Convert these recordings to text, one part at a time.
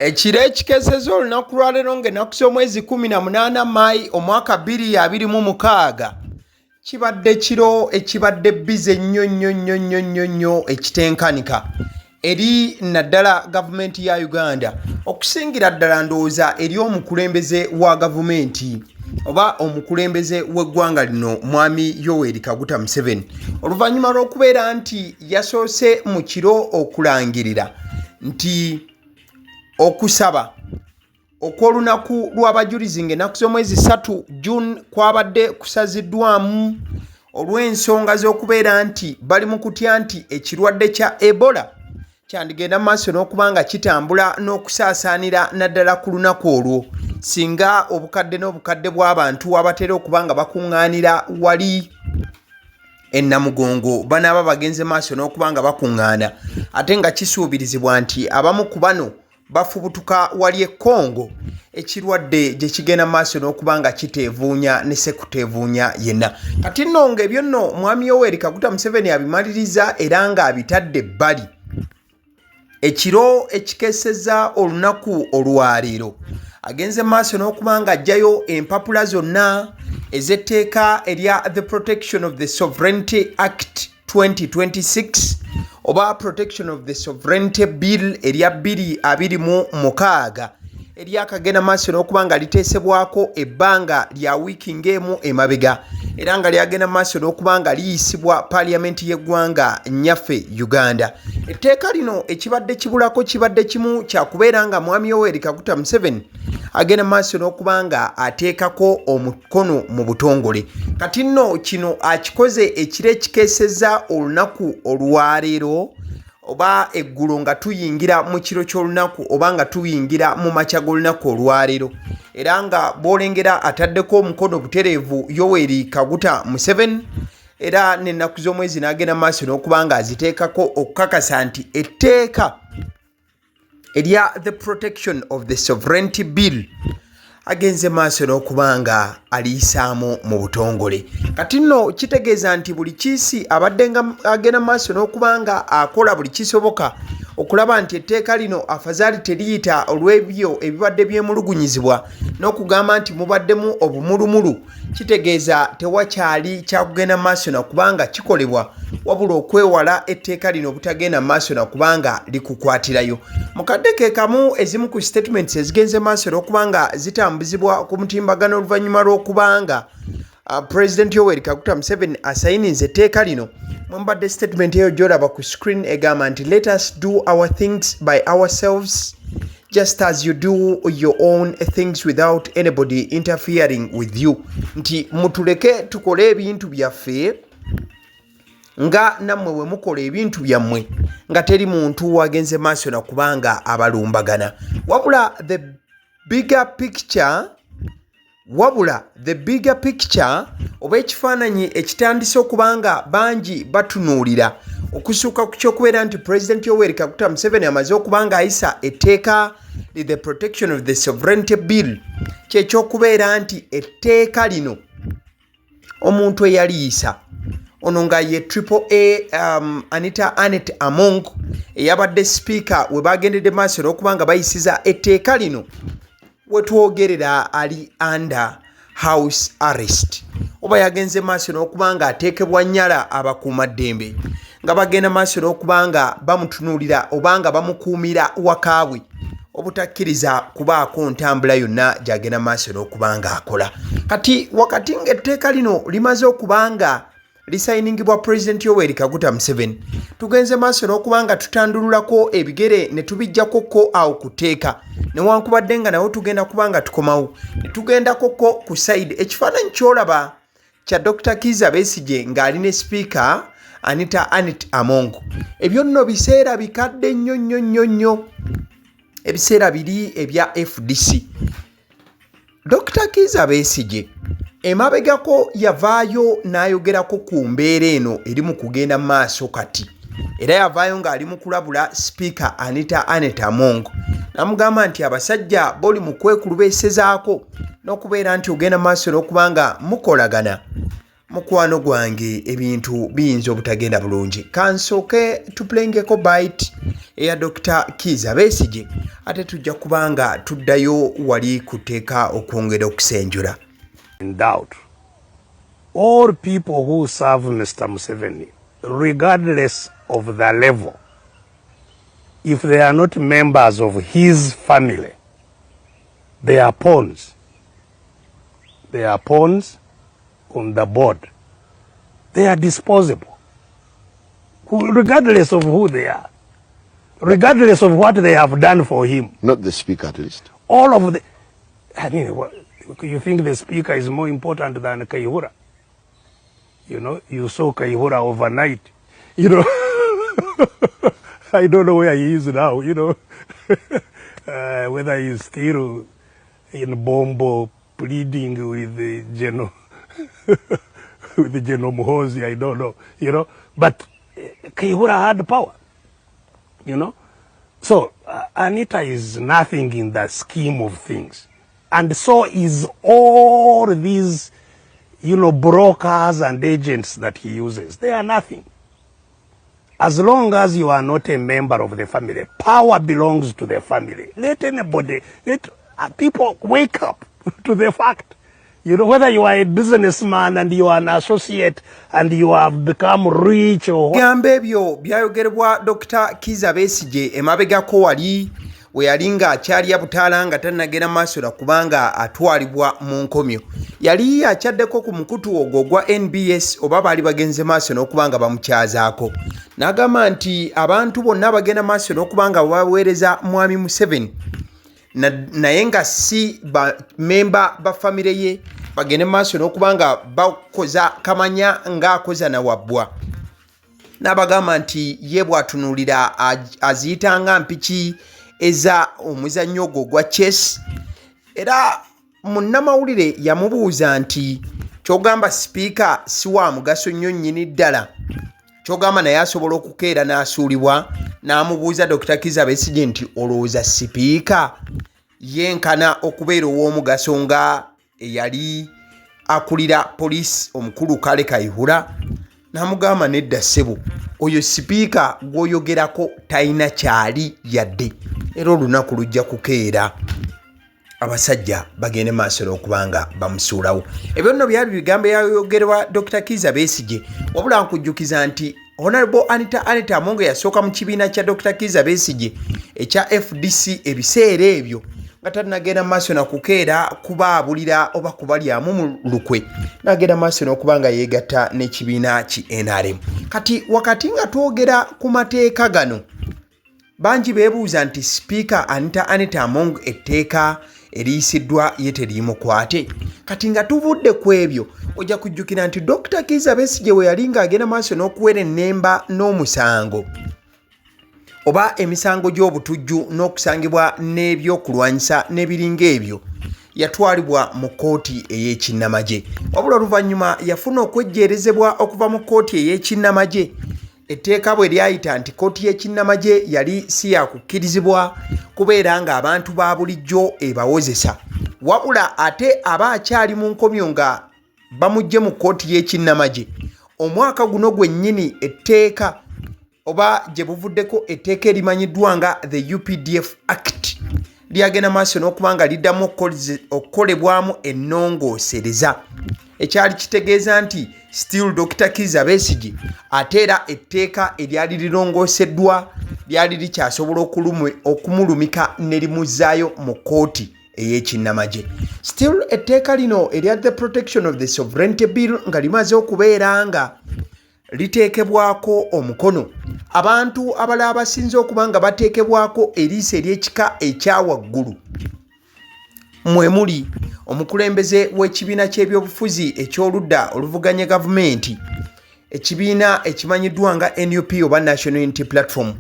Ekiro ekikeseza olunaku lwa leero ng'ennaku z'omwezi 18 Maayi omwaka 2026 kibadde kiro ekibadde bize nnyo ekitenkanika eri naddala gavumenti ya Uganda okusingira ddala ndowooza eri omukulembeze wa gavumenti oba omukulembeze w'eggwanga lino mwami Yoweri Kaguta Museveni oluvannyuma lw'okubeera nti yasoose mu kiro okulangirira nti okusaba okw'olunaku lw'abajulizi ng'ennaku z'omwezi 3 June kwabadde kusaziddwamu olw'ensonga z'okubeera nti bali mu kutya nti ekirwadde kya Ebola kyandigenda mu maaso n'okuba nga kitambula n'okusaasaanira naddala ku lunaku olwo singa obukadde n'obukadde bw'abantu abatera okuba nga bakuŋŋaanira wali ennamugongo banaaba bagenze maaso n'okuba nga bakuŋŋaana ate nga kisuubirizibwa nti abamu ku bano bafubutuka wali Congo ekirwadde gye kigenda maaso n'okuba nga kiteevuunya ne sekuteevuunya yenna kati nno ng'ebyo nno mwami Yoweri Kaguta Museveni abimaliriza era ng'abitadde ebbali ekiro ekikeseza olunaku olwaleero agenze maaso n'okuba nga ajjayo empapula zonna ez'etteeka erya The Protection of the Sovereignty Act 2026 oba Protection of the Sovereignty Bill erya 2026 eryakagenda maaso n'okuba nga liteesebwako ebbanga lya wiiki ng'emu emabega era nga lyagenda maaso n'okuba nga liyisibwa paaliyamenti y'eggwanga nnyaffe Uganda. Etteeka lino ekibadde kibulako kibadde kimu kyakubeera nga mwami Yoweri Kaguta Museveni agenda maaso n'okuba nga ateekako omukono mu butongole kati nno kino akikoze ekiro ekikeeseza olunaku olwaleero oba eggulo nga tuyingira mu kiro ky'olunaku oba nga tuyingira mu makya g'olunaku olwaleero era nga bw'olengera ataddeko omukono butereevu Yoweri Kaguta Museveni era n'ennaku z'omwezi n'agenda maaso n'okuba nga aziteekako okukakasa nti etteeka erya The Protection of the Sovereignty Bill agenze maaso n'okuba nga aliyisaamu mu butongole kati nno kitegeeza nti buli kiisi abadde nga agenda maaso n'okuba nga akola buli kisoboka okulaba nti etteeka lino afazaali teriyita olw'ebyo ebibadde byemulugunyizibwa n'okugamba nti mubaddemu obumulumulu kitegeeza tewakyali kyakugenda maaso nakuba nga kikolebwa wabula okwewala etteeka lino obutagenda maaso nakuba nga likukwatirayo mukadde ke kamu ezimu ku statements ezigenze maaso n'okuba nga zitambuzibwa ku mutimbagano oluvannyuma lw'okuba nga President Yoweri Kaguta Museveni asayinize etteeka lino mwembadde statement eyo gy'olaba ku screen egamba nti let us do our things by ourselves just as you do your own things without anybody interfering with you nti mutuleke tukole ebintu byaffe nga nammwe bwe mukola ebintu byammwe nga teri muntu wagenze maaso nakubanga abalumbagana wabula the bigger picture oba ekifaananyi ekitandise okubanga bangi batunuulira okusuuka ku kyokubeera nti President Yoweri Kaguta Museveni amaze okubanga ayisa etteeka The Protection of the Sovereignty Bill kyekyokubeera nti etteeka lino omuntu eyaliyisa ono nga ye Anita Anet Among eyabadde sipiika we bagendedde maaso n'okuba nga bayisiza etteeka lino wetwogerera ali under house arrest oba yagenze maaso n'okuba nga ateekebwa nnyala abakuumaddembe nga bagenda maaso n'okuba nga bamutunuulira oba nga bamukuumira wakaabwe obutakkiriza kubaako ntambula yonna gy'agenda maaso n'okuba nga akola kati wakati ng'etteeka lino limaze okuba nga lisayiningibwa President Yoweri Kaguta Museveni tugenze maaso n'okuba nga tutandululako ebigere ne tubijjakoko awo ku tteeka newankubadde nga nawo tugenda kuba nga tukomawo ne tugendakoko ku side ekifaananyi ky'olaba kya Dr. Kizza Besigye ng'ali ne sipiika Anita Anet Among ebyo nno biseera bikadde nnyo ebiseera biri ebya FDC Dr. Kizza Besigye emabegako yavaayo n'ayogerako ku mbeera eno eri mu kugenda maaso kati era yavaayo ng'ali mu kulabula sipiika Anita Anet Among n'amugamba nti abasajja boli mu kwekulubeesezaako n'okubeera nti ogenda maaso n'okuba nga mukolagana mukwano gwange ebintu biyinza obutagenda bulungi kansooke tupulengeko bite eya Dr. Kizza Besigye ate tujja kubanga tuddayo wali kuteeka okwongera okusenjula. In doubt, all people who serve Mr. Museveni, regardless of their level, if they are not members of his family, they are pawns. They are pawns on the board. They are disposable, regardless of who they are, regardless of what they have done for him. Not the speaker, at least. All of the, I mean, what, you think the speaker is more important than Kayihura? You know, you saw Kayihura overnight. You know, I don't know where he is now, you know, whether he's still in Bombo pleading with the General, with the General Muhoozi, I don't know, you know, but Kayihura had power, you know. So Anita is nothing in the scheme of things. And so is all these, you know, brokers and agents that he uses. They are nothing. As long as you are not a member of the family, power belongs to the family. Let anybody, let people wake up to the fact. You know, whether you are a businessman and you are an associate and you have become rich or... Gambe ebyo byayogerebwa Dr. Kizza Besigye emabegako wali we yalinga akyali abutaala nga tannagenda maaso na kubanga atwalibwa mu nkomyo. Yali akyaddeko ku mukutu ogwo gwa NBS oba baali bagenze maaso n'okubanga bamukyazaako. N'agamba nti abantu bonna bagenda maaso n'okubanga baweereza Mwami Museveni naye nga si memba ba famire ye bagende maaso n'okubanga bakoza kamanya ng'akoza na wabbwa. N'abagamba nti ye bw'atunuulira aziyitanga mpiki eza omuzannyo ogwo gwa chess. Era munnamawulire yamubuuza nti kyogamba sipiika si wa mugaso nnyo nnyini ddala, kyogamba naye asobola okukeera n'asuulibwa. N'amubuuza Dr. Kizza Besigye nti olowooza sipiika yenkana okubeera ow'omugaso nga eyali akulira poliisi omukulu Kale Kayihura? N'amugamba nedda ssebo, oyo sipiika gw'oyogerako talina kyali yadde, era olunaku lujja kukeera abasajja bagende maaso n'okubanga bamusuulawo. Ebyo nno byali bigambo yayogerwa Dr. Kizza Besigye, wabula nkujjukiza nti Honorable Anita Amongo yasooka mu kibiina kya Dr. Kizza Besigye ekya FDC ebiseera ebyo nga tannagenda maaso na kukeera kubaabulira oba kubalyamu mu lukwe, n'agenda maaso n'okubanga yeegatta n'ekibiina ki NRM. Kati wakati nga twogera ku mateeka gano, bangi beebuuza nti sipiika Anita Amongo etteeka eriyisiddwa ye teriimukwate. Kati nga tuvudde ku ebyo, ojja kujjukira nti Dr. Kizza Besigye we yali ng'agenda maaso n'okuwera ennemba n'omusango oba emisango gy'obutujju n'okusangibwa n'ebyokulwanyisa n'ebiringa ebyo, yatwalibwa mu kkooti ey'ekinnamagye. Wabula oluvannyuma yafuna okwejjeerezebwa okuva mu kkooti ey'ekinnamagye. Etteeka bwe lyayita nti kkooti y'ekinnamagye yali si yakukkirizibwa kubeera ng'abantu ba bulijjo ebawozesa, wabula ate aba akyali mu nkomyo nga bamugye mu kkooti y'ekinnamagye. Omwaka guno gwennyini etteeka oba gye buvuddeko etteeka erimanyiddwa nga the UPDF Act lyagenda maaso n'okubanga liddamu okukolebwamu ennongoosereza, ekyali kitegeeza nti still Dr. Kizza Besigye ate era etteeka eryali lirongooseddwa lyali likyasobola okumulumika ne limuzzaayo mu kkooti ey'ekinnamagye. Still etteeka lino erya the protection of the sovereignty bill nga limaze okubeera nga liteekebwako omukono, abantu abalala abasinze okuba nga bateekebwako eriiso ery'ekika ekyawaggulu mwe muli omukulembeze w'ekibiina ky'ebyobufuzi eky'oludda oluvuganya gavumenti, ekibiina ekimanyiddwa nga NUP oba National Unity Platform,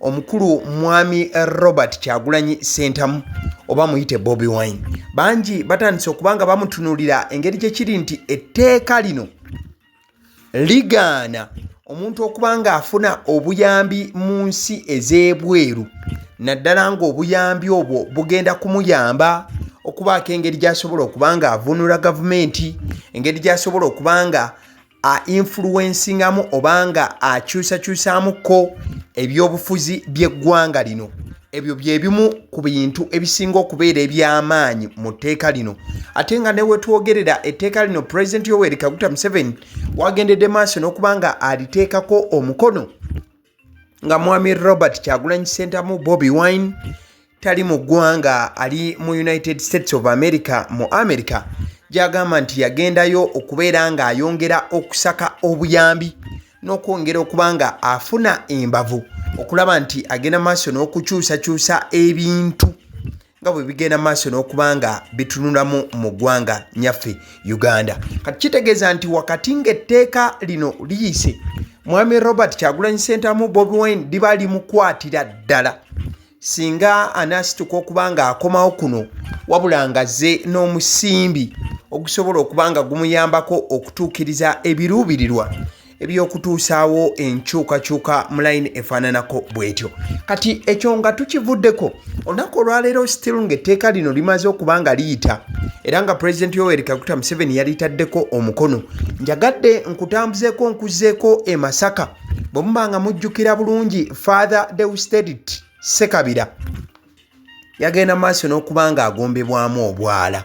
omukulu Mwami Robert Kyagulanyi Ssentamu oba muyite Bobi Wine. Bangi batandise okubanga bamutunuulira engeri gye kiri nti etteeka lino ligaana omuntu okubanga afuna obuyambi mu nsi ez'ebweru, naddala ng'obuyambi obwo bugenda kumuyamba okubaako engeri gy'asobola okubanga avunula gavumenti, engeri gy'asobola okubanga influencingamu obanga akyusakyusamuko ebyobufuzi by'eggwanga lino. Ebyo bye bimu ku bintu ebisinga okubeera eby'amaanyi mu tteeka lino. Ate nga ne wetwogerera etteeka lino President Yoweri Kaguta Museveni wagendedde maaso n'okubanga aliteekako omukono nga mwami Robert Kyagulanyi Ssentamu Bobi Wine tali mu ggwanga, ali mu United States of America mu America, gyagamba nti yagendayo okubeera ng'ayongera okusaka obuyambi n'okwongera okubanga afuna embavu okulaba nti agenda maaso n'okukyusakyusa ebintu nga bwe bigenda maaso n'okubanga bitunulamu mu ggwanga nyaffe Uganda. Kati kitegeeza nti wakati ng'etteeka lino liyise, mwami Robert Kyagulanyi Ssentamu Bobi Wine liba limukwatira ddala singa anaasituka okubanga akomawo kuno, wabula ng'azze n'omusimbi okusobola okubanga gumuyambako okutuukiriza ebiruubirirwa ebyokutuusaawo enkyukakyuka mu layini efaananako bw'etyo. Kati ekyo nga tukivuddeko, olunaku olwaleero still ng'etteeka lino limaze okubanga liyita era nga President Yoweri Kaguta Museveni yalitaddeko omukono. Njagadde nkutambuzeeko nkuzzeeko e Masaka bwe muba nga mujjukira bulungi Father Deusdedit Ssekabira yagenda maaso n'okubanga agombebwamu obwala,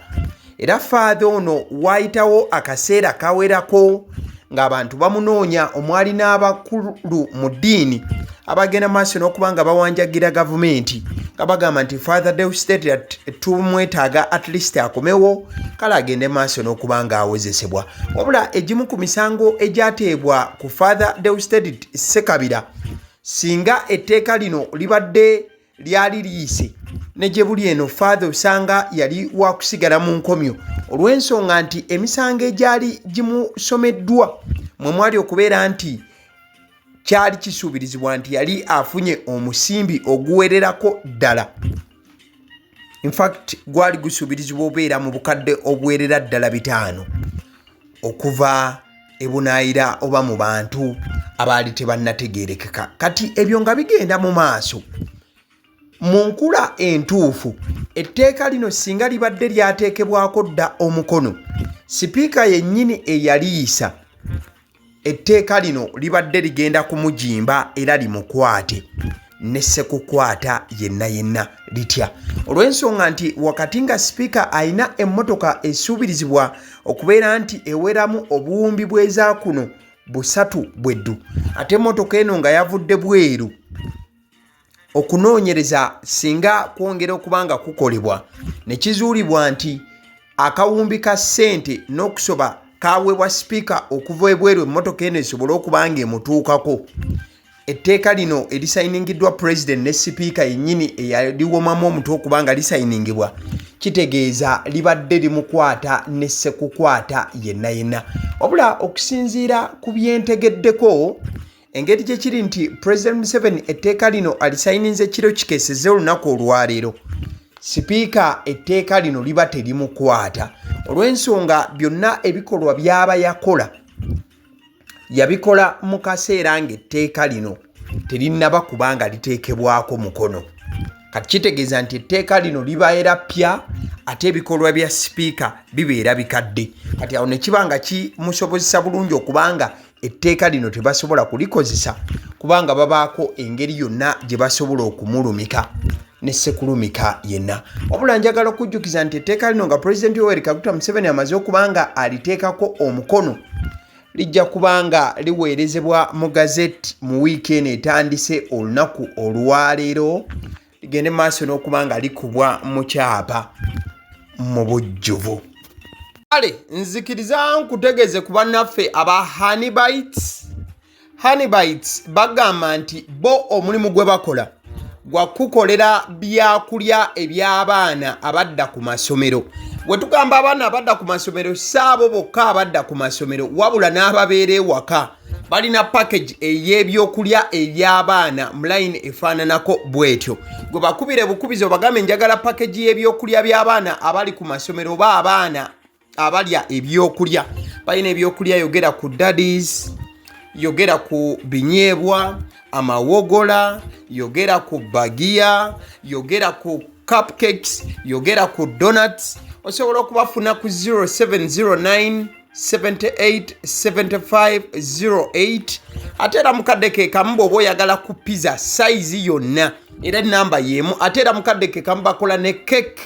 era Father ono waayitawo akaseera kawerako ng'abantu bamunoonya, omwali n'abakulu mu ddiini abagenda maaso n'okubanga bawanjagira gavumenti nga bagamba nti Father Deusdedit tumwetaaga at least akomewo, kale agende maaso n'okubanga awozesebwa. Wabula egimu ku misango egyateebwa ku Father Deusdedit Ssekabira, singa etteeka lino libadde lyali liyise ne gye buli eno Father osanga yali wakusigala mu nkomyo olw'ensonga nti emisango egyali gimusomeddwa mwe mwali okubeera nti kyali kisuubirizibwa nti yali afunye omusimbi oguwererako ddala. In fact gwali gusuubirizibwa obeera mu bukadde obuwerera ddala 5 okuva ebunaayira oba mu bantu abaali tebannategeerekeka. Kati ebyo nga bigenda mu maaso mu nkula entuufu, etteeka lino singa libadde lyateekebwako dda omukono, sipiika yennyini eyaliisa etteeka lino libadde ligenda kumujimba era limukwate ne sekukwata yenna yenna litya, olw'ensonga nti wakati nga sipiika ayina emmotoka esuubirizibwa okubeera nti eweramu obuwumbi bw'eza kuno 3 bweddu, ate emmotoka eno nga yavudde bweru okunoonyereza singa kwongera okubanga kukolebwa ne kizuulibwa nti akawumbi ka ssente n'okusoba kaweebwa sipiika okuva ebweru emmotoka eno esobole okubanga emutuukako. Etteeka lino erisayiningiddwa President ne sipiika yennyini eyaliwomamu omutwe okubanga lisayiningibwa, kitegeeza libadde limukwata ne sekukwata yenna yenna. Wabula okusinziira ku byentegeddeko, engeri gye kiri nti President Museveni etteeka lino alisayininze kiro kikeesezza olunaku olwaleero, sipiika etteeka lino liba terimukwata olw'ensonga byonna ebikolwa by'aba yakola yabikola mu kaseera ng'etteeka lino terinnaba kubanga liteekebwako mukono. Kati kitegeeza nti etteeka lino libaera ppya ate ebikolwa bya sipiika bibeera bikadde. Kati awo ne kibanga kimusobozesa bulungi okubanga etteeka lino tebasobola kulikozesa kubanga babaako engeri yonna gye basobola okumulumika ne sekulumika yenna. Wabula njagala okujjukiza nti etteeka lino nga President Yoweri Kaguta Museveni amaze okubanga aliteekako omukono, lijja kubanga liweerezebwa mu gazeti mu wiiki eno etandise olunaku olwaleero, ligende maaso n'okubanga likubwa mu kyapa mu bujjuvu. Kale nzikiriza nkutegeeze ku bannaffe aba Honeybites bagamba nti bo omulimu gwe bakola gwa kukolera byakulya eby'abaana abadda ku masomero. Bwe tugamba abaana abadda ku masomero saabo bokka abadda ku masomero, wabula n'ababeera ewaka balina package ey'ebyokulya eby'abaana mu layini efaananako bw'etyo. Gwe bakubire bukubizo bagambe njagala package y'ebyokulya by'abaana abali ku masomero oba abaana abalya ebyokulya. Balina ebyokulya yogera ku daddies, yogera ku binyeebwa, amawogola, yogera ku bagiya, yogera ku cupcakes, yogera ku donuts. Osobola okubafuna ku 0709 787508 ate era mukadde ke kamu bw'oba oyagala ku pizza size yonna era enamba y'emu ate era mukadde ke kamu bakola ne cake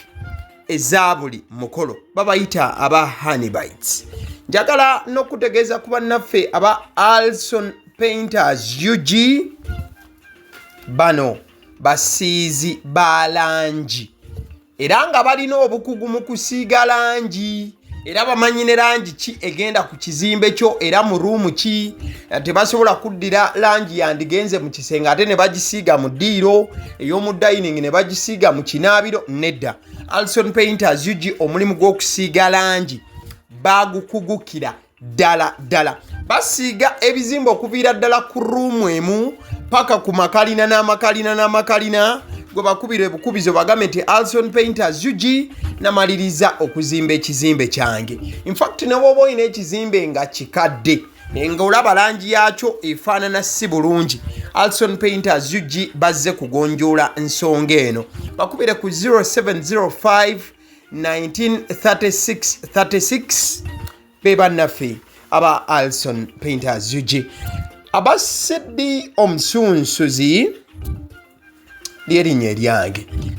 eza buli mukolo babayita aba honey bites. Njagala n'okutegeeza ku bannaffe aba Alson Painters UG bano basiizi ba langi era nga balina obukugu mu kusiiga langi era bamanyi ne langi ki egenda ku kizimbe kyo era mu ruumu ki tebasobola kuddira langi yandigenze mu kisenge ate ne bagisiiga mu ddiiro ey'omu dining ne bagisiiga mu kinaabiro nedda. Alson Painters UG omulimu gw'okusiiga langi bagukugukira ddala basiiga ebizimbe okuviira ddala ku ruumu emu paka ku makalina n'amakalina gwe bakubira ebukubizo bagambe nti Alson Painters UG namaliriza okuzimba ekizimbe kyange. In fact ne bw'oba olina ekizimbe nga kikadde nga olaba langi yaakyo efaanana si bulungi, Alson Painters UG bazze kugonjoola ensonga eno. Bakubire ku 0705 1936 be bannaffe aba Alson Painters UG. Aba Sedi Omusunsuzi lyerinnya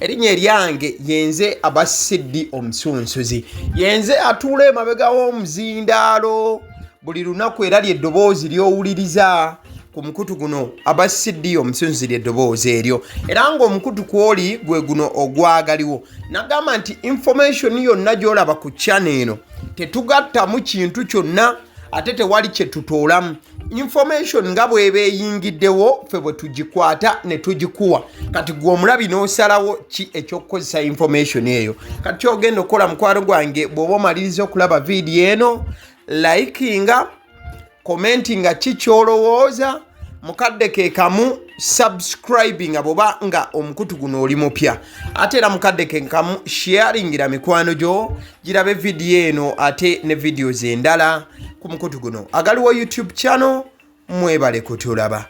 eryange yenze aba Sedi Omusunsuzi yenze atuula emabega w'omuzindaalo buli lunaku era ly'eddoboozi ly'owuliriza ku mukutu guno aba Sedi Omusunsuzi ly'eddoboozi eryo era ng'omukutu kw'oli gwe guno ogwagaliwo. Nagamba nti information yonna gy'olaba ku channel eno tetugattamu kintu kyonna ate tewali kye tutoolamu. Information nga bw'eba eyingiddewo ffe bwe tugikwata ne tugikuwa kati gwe omulabi n'osalawo ki eky'okukozesa information eyo. Kati ky'ogenda okukola mukwano gwange bw'oba omaliriza okulaba vidiyo eno likinga commentinga ki ky'olowooza mukadde ke kamu subscribinga bw'oba nga omukutu guno oli mupya ate era mukadde ke kamu sharingira mikwano gyo girabe vidiyo eno ate ne videos endala ku mukutu guno. Agaliwo YouTube channel mwebale kutulaba.